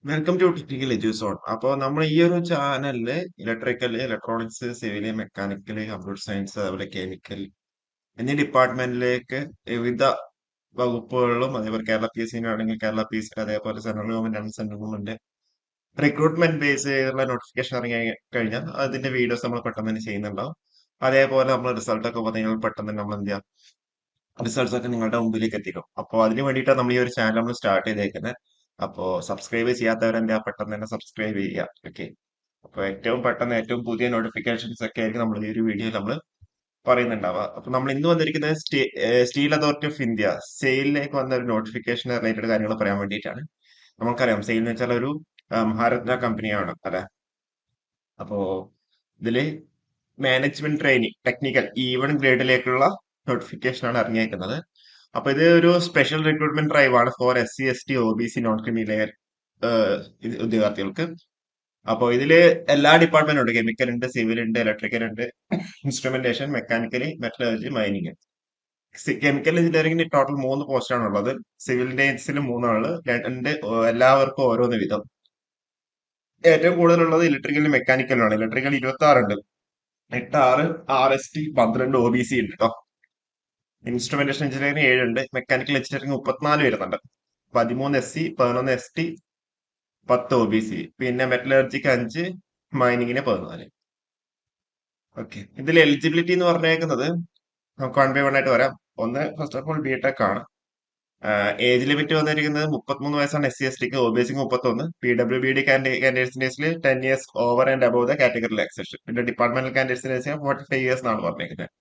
Welcome to technical എഡ്യൂസോൺ. അപ്പോൾ നമ്മൾ ഈ ഒരു ചാനലില് electrical, electronics, civil, mechanical, computer science, അതുപോലെ കെമിക്കൽ എന്നീ ഡിപ്പാർട്ട്മെന്റിലേക്ക് വിവിധ വകുപ്പുകളിലും അതേപോലെ കേരള പി എസ് സി ആണെങ്കിൽ കേരള പി എസ് സി അതേപോലെ സെൻട്രൽ ഗവൺമെന്റ് ആണെങ്കിൽ സെൻട്രൽ ഗവൺമെന്റ് റിക്രൂട്ട്മെന്റ് ബേസ് ചെയ്തുള്ള നോട്ടിഫിക്കേഷൻ ഇറങ്ങി കഴിഞ്ഞാൽ അതിന്റെ വീഡിയോസ് നമ്മൾ പെട്ടെന്ന് തന്നെ ചെയ്യുന്നുണ്ടാവും. അതേപോലെ നമ്മൾ റിസൾട്ട് ഒക്കെ വന്നു കഴിഞ്ഞാൽ പെട്ടെന്ന് തന്നെ നമ്മൾ എന്ത് ചെയ്യാം, റിസൾട്ട്സ് ഒക്കെ നിങ്ങളുടെ മുമ്പിലേക്ക് എത്തിക്കും. അപ്പോൾ അതിന് വേണ്ടിയിട്ടാണ് നമ്മൾ ഈ ഒരു ചാനൽ നമ്മൾ സ്റ്റാർട്ട് ചെയ്തേക്കുന്നത്. അപ്പോൾ സബ്സ്ക്രൈബ് ചെയ്യാത്തവരെന്താ പെട്ടെന്ന് തന്നെ സബ്സ്ക്രൈബ് ചെയ്യുക. ഓക്കെ. അപ്പോൾ ഏറ്റവും പെട്ടെന്ന് ഏറ്റവും പുതിയ നോട്ടിഫിക്കേഷൻസ് ഒക്കെ ആയിരിക്കും നമ്മൾ ഈ ഒരു വീഡിയോയിൽ നമ്മൾ പറയുന്നുണ്ടാവുക. അപ്പൊ നമ്മൾ ഇന്ന് വന്നിരിക്കുന്നത് സ്റ്റീൽ അതോറിറ്റി ഓഫ് ഇന്ത്യ സെയിലിലേക്ക് വന്ന ഒരു നോട്ടിഫിക്കേഷൻ റിലേറ്റഡ് കാര്യങ്ങൾ പറയാൻ വേണ്ടിയിട്ടാണ്. നമുക്കറിയാം സെയിൽ എന്ന് വെച്ചാൽ ഒരു മഹാരത്ന കമ്പനിയാണ് അല്ലെ. അപ്പോ ഇതില് മാനേജ്മെന്റ് ട്രെയിനിങ് ടെക്നിക്കൽ ഈവൺ ഗ്രേഡിലേക്കുള്ള നോട്ടിഫിക്കേഷൻ ആണ് ഇറങ്ങിയേക്കുന്നത്. അപ്പൊ ഇത് ഒരു സ്പെഷ്യൽ റിക്രൂട്ട്മെന്റ് ഡ്രൈവ് ആണ് for SC ST OBC non creamy layer ഉദ്യോഗാർത്ഥികൾക്ക്. അപ്പൊ ഇതില് എല്ലാ ഡിപ്പാർട്ട്മെന്റും ഉണ്ട്. കെമിക്കൽ ഉണ്ട്, സിവിൽ ഉണ്ട്, ഇലക്ട്രിക്കൽ ഉണ്ട്, ഇൻസ്ട്രുമെന്റേഷൻ, മെക്കാനിക്കലി, മെറ്റലർജി, മൈനിങ്. കെമിക്കൽ എഞ്ചിനീയറിംഗിന് ടോട്ടൽ 3 പോസ്റ്റാണ് ഉള്ളത്. സിവിൽ എഞ്ചിനീയറിംഗിൽ 3 രണ്ട് എല്ലാവർക്കും ഓരോന്ന് വീതം. ഏറ്റവും കൂടുതലുള്ളത് ഇലക്ട്രിക്കലും മെക്കാനിക്കലുമാണ്. ഇലക്ട്രിക്കൽ 26 ഉണ്ട്. 8 RST, 12 OBC ഉണ്ട് കേട്ടോ. ഇൻസ്ട്രുമെന്റേഷൻ എഞ്ചിനീയറിംഗ് 7 ഉണ്ട്. മെക്കാനിക്കൽ എഞ്ചിനീയറിംഗ് 34 വരുന്നുണ്ട്. 13 SC, 11 ST, 10 OBC. പിന്നെ മെറ്റലർജിക്ക് 5, മൈനിങ്ങിന് 14. ഓക്കെ. ഇതിൽ എലിജിബിലിറ്റി എന്ന് പറഞ്ഞേക്കുന്നത് നമുക്ക് 1 by 1 ആയിട്ട് വരാം. ഒന്ന് ഫസ്റ്റ് ഓഫ് ഓൾ ബിടെക് ആണ്. ഏജ് ലിമിറ്റ് വന്നിരിക്കുന്നത് 33 വയസ്സാണ് SC STക്ക്, OBCക്ക് 31. PWBD കാൻഡിഡേറ്റ്സിന്റെ 10 years over and above the category relaxation. പിന്നെ ഡിപ്പാർട്ട്മെന്റൽ കാൻഡിഡേറ്റ്സിന് 45 years എന്നാണ് പറഞ്ഞിരിക്കുന്നത്.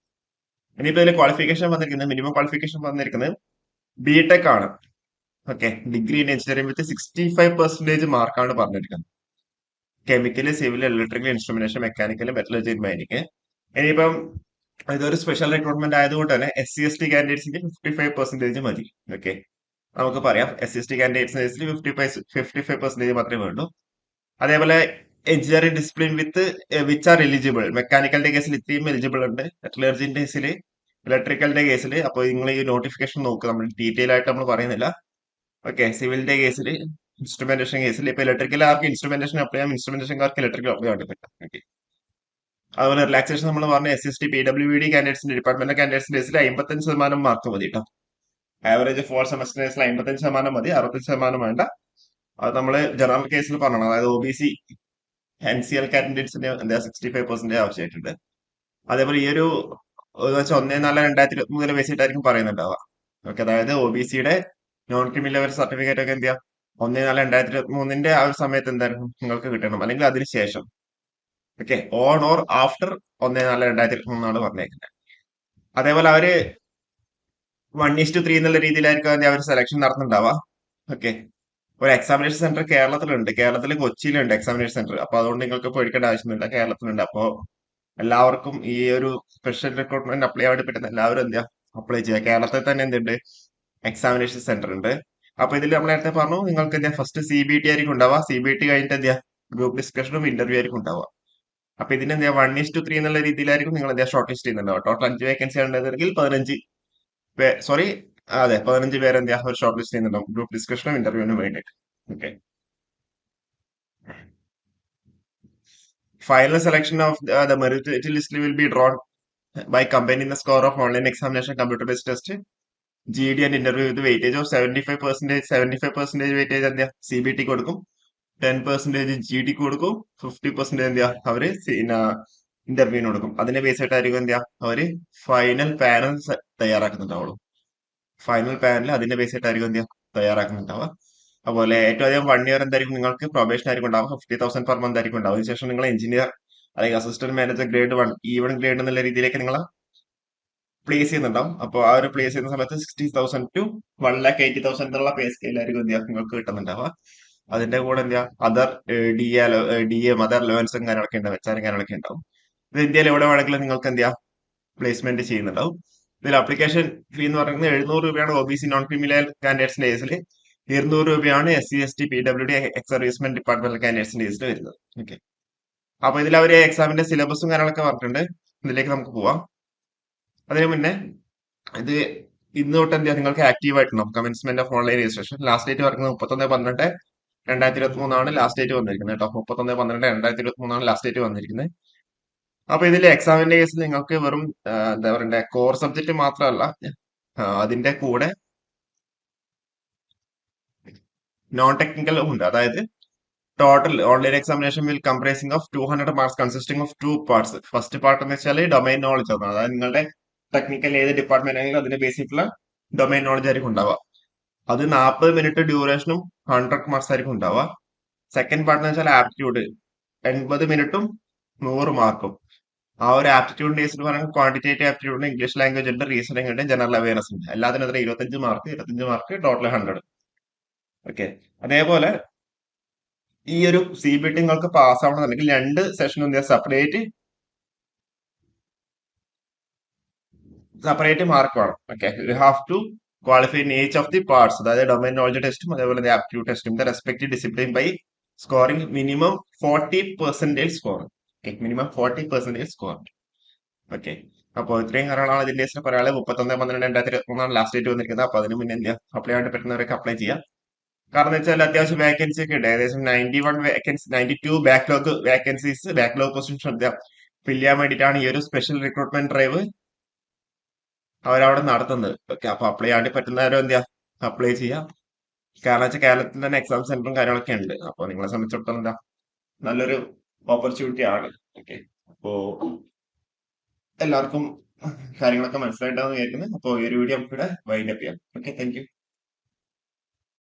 ഇനിയിപ്പോ ഇതിൽ ക്വാളിഫിക്കേഷൻ വന്നിരിക്കുന്നത് മിനിമം ക്വാളിഫിക്കേഷൻ വന്നിരിക്കുന്നത് ബിടെക് ആണ്. ഓക്കെ. ഡിഗ്രി ഇൻ എഞ്ചിനീയറിംഗ് വിത്ത് 65% മാർക്കാണ് പറഞ്ഞിരിക്കുന്നത്. Chemical, civil, electrical, instrumentation, mechanical, metallurgy, mining. ഇനിയിപ്പം ഇതൊരു സ്പെഷ്യൽ റിക്രൂട്ട്മെന്റ് ആയതുകൊണ്ട് തന്നെ SC ST കാൻഡിഡേറ്റ്സിന്റെ 55% മതി. ഓക്കെ. നമുക്ക് പറയാം SC ST കാൻഡിഡേറ്റ്സിന് 55% മാത്രമേ വേണ്ടൂ. അതേപോലെ engineering discipline with which are eligible. മെക്കാനിക്കലിന്റെ കേസിൽ ഇത്രയും എലിജിബിൾ ഉണ്ട്. മെറ്റലർജിന്റെ കേസിൽ, ഇലക്ട്രിക്കലിന്റെ കേസിൽ. അപ്പോൾ നിങ്ങൾ ഈ നോട്ടിഫിക്കേഷൻ നോക്കുക, നമ്മൾ ഡീറ്റെയിൽ ആയിട്ട് നമ്മൾ പറയുന്നില്ല. ഓക്കെ. സിവിലിന്റെ കേസിൽ, ഇൻസ്ട്രുമെന്റേഷൻ കേസിൽ. ഇപ്പൊ ഇലക്ട്രിക്കൽ ആർക്ക് ഇൻസ്ട്രുമെന്റേഷൻ അപ്ലൈ ചെയ്യാം, ഇൻസ്ട്രുമെന്റേഷൻകാർക്ക് ഇലക്ട്രിക്കൽ അപ്ലൈ ചെയ്യാൻ പറ്റും. ഓക്കെ. അതുപോലെ റിലാക്സേഷൻ നമ്മൾ പറഞ്ഞ SC ST PWBD കാൻഡിഡേറ്റ്സിന്റെ ഡിപ്പാർട്ട്മെന്റ് കാൻഡിഡേറ്റ്സിന്റെ കേസിൽ 55% മാർക്ക് മതി കേട്ടോ. ആവറേജ് 4 സെമസ്റ്റേഴ്സിൽ 55% മതി, 65% വേണ്ട. അത് നമ്മൾ ജനറൽ കേസിൽ പറഞ്ഞണം. അതായത് OBC NCL കാൻഡിഡേറ്റ്സിന്റെ എന്താ 65% ആവശ്യമായിട്ടുണ്ട്. അതേപോലെ ഈ ഒരു വെച്ചാൽ 1/4/2023 ബേസിട്ടായിരിക്കും പറയുന്നുണ്ടാവുക. ഓക്കെ. അതായത് OBCയുടെ നോൺ ക്രിമി ലെവൽ സർട്ടിഫിക്കറ്റ് ഒക്കെ എന്ത് ചെയ്യാം, 1/4/2023 ആ ഒരു സമയത്ത് എന്തായിരിക്കും നിങ്ങൾക്ക് കിട്ടണം, അല്ലെങ്കിൽ അതിന് ശേഷം. ഓക്കെ. ഓൺ ഓർ ആഫ്റ്റർ 1/4/2023 പറഞ്ഞേക്കുന്നത്. അതേപോലെ അവര് 1:3 എന്നുള്ള രീതിയിലായിരിക്കും അതിന്റെ അവർ സെലക്ഷൻ നടത്തുന്നുണ്ടാവുക. ഓക്കെ. ഒരു എക്സാമിനേഷൻ സെന്റർ കേരളത്തിലുണ്ട്. കേരളത്തിൽ കൊച്ചിയിലുണ്ട് എക്സാമിനേഷൻ സെന്റർ. അപ്പൊ അതുകൊണ്ട് നിങ്ങൾക്ക് പേടിക്കേണ്ട ആവശ്യമൊന്നുമില്ല. കേരളത്തിലുണ്ട്. അപ്പോ എല്ലാവർക്കും ഈ ഒരു സ്പെഷ്യൽ റിക്രൂട്ട്മെന്റ് അപ്ലൈ ചെയ്യാൻ പറ്റുന്ന എല്ലാവരും എന്താ അപ്ലൈ ചെയ്യുക. കേരളത്തിൽ തന്നെ എന്തുണ്ട്, എക്സാമിനേഷൻ സെന്റർ ഉണ്ട്. അപ്പൊ ഇതിൽ നമ്മൾ നേരത്തെ പറഞ്ഞു, നിങ്ങൾക്ക് എന്താ ഫസ്റ്റ് CBT ആയിരിക്കും ഉണ്ടാവുക. CBT കഴിഞ്ഞിട്ട് എന്താ ഗ്രൂപ്പ് ഡിസ്കഷനും ഇന്റർവ്യൂ ആയിരിക്കും ഉണ്ടാവുക. അപ്പൊ ഇതിന് എന്താ 1:3 എന്നുള്ള രീതിയിലായിരിക്കും നിങ്ങൾ എന്താ ഷോർട്ട് ലിസ്റ്റ് ചെയ്യുന്നുണ്ടാവുക. ടോട്ടൽ 5 വേക്കൻസി ഉണ്ടെങ്കിൽ 15 സോറി, അതെ, 15 പേര് എന്താ ഒരു ഷോർട്ട് ലിസ്റ്റ് ചെയ്യുന്നുണ്ടാവും ഗ്രൂപ്പ് ഡിസ്കഷനും ഇന്റർവ്യൂവിനും വേണ്ടിയിട്ട്. Okay. Final selection of the merit list will be drawn by combining the score of online examination, computer-based test, GD and interview with weightage of 75%. 75% weightage എന്താ CBT കൊടുക്കും, 10% GD കൊടുക്കും, 50% എന്താ അവര് ഇന്റർവ്യൂവിന് കൊടുക്കും. അതിനെ ബേസ് ആയിട്ടായിരിക്കും എന്താ അവര് ഫൈനൽ പാനൽ തയ്യാറാക്കുന്നുണ്ടാവുള്ളൂ. ഫൈനൽ പാനൽ അതിന്റെ ബേസ് ആയിട്ടായിരിക്കും എന്താ തയ്യാറാക്കുന്നുണ്ടാവുക. അതുപോലെ ഏറ്റവും അധികം 1 year എന്തായിരിക്കും നിങ്ങൾക്ക് പ്രൊബേഷൻ ആയിരിക്കും ഉണ്ടാവുക. 50,000 പെർ മന്ത് ആയിരിക്കും ഉണ്ടാവുക. അതിനുശേഷം നിങ്ങൾ എഞ്ചിനീയർ അല്ലെങ്കിൽ assistant manager grade 1 even grade എന്നുള്ള രീതിയിലേക്ക് നിങ്ങൾ പ്ലേസ് ചെയ്യുന്നുണ്ടാവും. അപ്പോൾ ആ ഒരു പ്ലേസ് ചെയ്യുന്ന സമയത്ത് 60,000 to 1,80,000 എന്നുള്ള പേ സ്കെയിലായിരിക്കും എന്താ നിങ്ങൾക്ക് കിട്ടുന്നുണ്ടാവുക. അതിന്റെ കൂടെ എന്താ അതർ DA മദർ അലവൻസും കാര്യങ്ങളൊക്കെ ഉണ്ടാവും, വെച്ചാലും കാര്യങ്ങളൊക്കെ ഉണ്ടാവും. ഇത് ഇന്ത്യയിൽ എവിടെ വേണമെങ്കിലും നിങ്ങൾക്ക് എന്താ പ്ലേസ്മെന്റ് ചെയ്യുന്നുണ്ടാവും. ഇതിൽ അപ്ലിക്കേഷൻ ഫീ എന്ന് പറയുന്നത് 700 രൂപയാണ് OBC നോൺ ക്രിമിനൽ കാൻഡിഡേറ്റ്സിന്റെ കേസിൽ. 200 രൂപയാണ് SC ST PWD ex servicemen departmental കാൻഡിഡേറ്റ്സിന്റെ കേസിൽ വരുന്നത്. ഓക്കെ. അപ്പൊ ഇതിൽ അവര് എക്സാമിന്റെ സിലബസും കാര്യങ്ങളൊക്കെ പറഞ്ഞിട്ടുണ്ട്. ഇതിലേക്ക് നമുക്ക് പോവാം. അതിന് മുന്നേ ഇത് ഇന്ന് തൊട്ട് എന്താ നിങ്ങൾക്ക് ആക്റ്റീവ് ആയിട്ടുണ്ടാവും commencement of online registration. Last date പറയുന്നത് 31/12. 2023 ലാസ്റ്റ് ഡേറ്റ് വന്നിരിക്കുന്നത് കേട്ടോ. 31/12/2023 ലാസ്റ്റ് ഡേറ്റ് വന്നിരിക്കുന്നത്. അപ്പൊ ഇതിൽ എക്സാമിന്റെ കേസിൽ നിങ്ങൾക്ക് വെറും എന്താ പറയണ്ടേ, കോർ സബ്ജക്ട് മാത്രമല്ല, അതിന്റെ കൂടെ നോൺ ടെക്നിക്കലും ഉണ്ട്. അതായത് total online examination will comprising of 200 marks consisting of two parts. First part എന്ന് വെച്ചാൽ ഡൊമൈൻ നോളജ് ആണ്. അതായത് നിങ്ങളുടെ ടെക്നിക്കൽ ഏത് ഡിപ്പാർട്ട്മെന്റ് ആണെങ്കിലും അതിന്റെ ബേസിക്കുള്ള ഡൊമൈൻ നോളജ് ആയിരിക്കും ഉണ്ടാവുക. അത് 40 മിനിറ്റ് ഡ്യൂറേഷനും 100 മാർക്സ് ആയിരിക്കും ഉണ്ടാവുക. സെക്കൻഡ് പാർട്ട് എന്ന് വെച്ചാൽ ആപ്റ്റിറ്റ്യൂഡ്, 80 മിനിറ്റും 100 മാർക്കും. ആ ഒരു ആപ്റ്റിറ്റ്യൂഡ് ബേസ്ഡ് പറയുമ്പോൾ ക്വാണ്ടിറ്റേറ്റീവ് ആപ്റ്റിറ്റ്യൂഡ്, ഇംഗ്ലീഷ് ലാംഗ്വേജ് ഉണ്ട്, റീസണിംഗ് ഉണ്ട്, ജനറൽ അവയർനെസ് ഉണ്ട്. എല്ലാത്തിനും എത്ര 25 മാർക്ക് ടോട്ടൽ 100. ഓക്കെ. അതേപോലെ ഈ ഒരു CBT നിങ്ങൾക്ക് പാസ് ആവണമെന്നുണ്ടെങ്കിൽ 2 സെഷൻ സെപ്പറേറ്റ് സെപ്പറേറ്റ് മാർക്ക് വേണം. Okay, you have to qualify in each of the parts. അതായത് ഡൊമൈൻ നോളജ് ടെസ്റ്റും അതേപോലെ ആപ്റ്റിറ്റ്യൂഡ് ടെസ്റ്റും the respective discipline by scoring minimum 40% score. Okay, minimum 40% score. Okay. അപ്പോൾ ഇത്രയും കാര്യങ്ങളാണ് ഇതിന്റെ പറയാളെ. 31/12/2023 ലാസ്റ്റ് ഡേറ്റ് വന്നിരിക്കുന്നത്. അപ്പൊ അതിന് മുന്നേ എന്ത് ചെയ്യാം, അപ്ലൈ ചെയ്യാൻ പറ്റുന്നവരൊക്കെ അപ്ലൈ ചെയ്യാം. കാരണം എന്ന് വെച്ചാൽ അത്യാവശ്യം വേക്കൻസി ഒക്കെ ഉണ്ട്. ഏകദേശം 91 vacancy, 92 backlog vacancies, backlog position fill ചെയ്യാൻ വേണ്ടിയിട്ടാണ് ഈ ഒരു സ്പെഷ്യൽ റിക്രൂട്ട്മെന്റ് ഡ്രൈവ് അവരവിടെ നടത്തുന്നത്. ഓക്കെ. അപ്പൊ അപ്ലൈ ചെയ്യാണ്ട് പറ്റുന്നവരോ എന്ത് ചെയ്യാം, അപ്ലൈ ചെയ്യാം. കാരണം വെച്ചാൽ കേരളത്തിൽ തന്നെ എക്സാം സെന്ററും കാര്യങ്ങളൊക്കെ ഉണ്ട്. അപ്പൊ നിങ്ങളെ സംബന്ധിച്ചിടത്തോളം എന്താ, നല്ലൊരു ഓപ്പർച്യൂണിറ്റി ആണ്. ഓക്കെ. അപ്പോ എല്ലാവർക്കും കാര്യങ്ങളൊക്കെ മനസ്സിലായിട്ടാന്ന് വിചാരിക്കുന്നത്. അപ്പോൾ ഈ ഒരു വീഡിയോ നമുക്ക് ഇവിടെ വൈൻഡ് അപ്പ് ചെയ്യാം. Okay, thank you.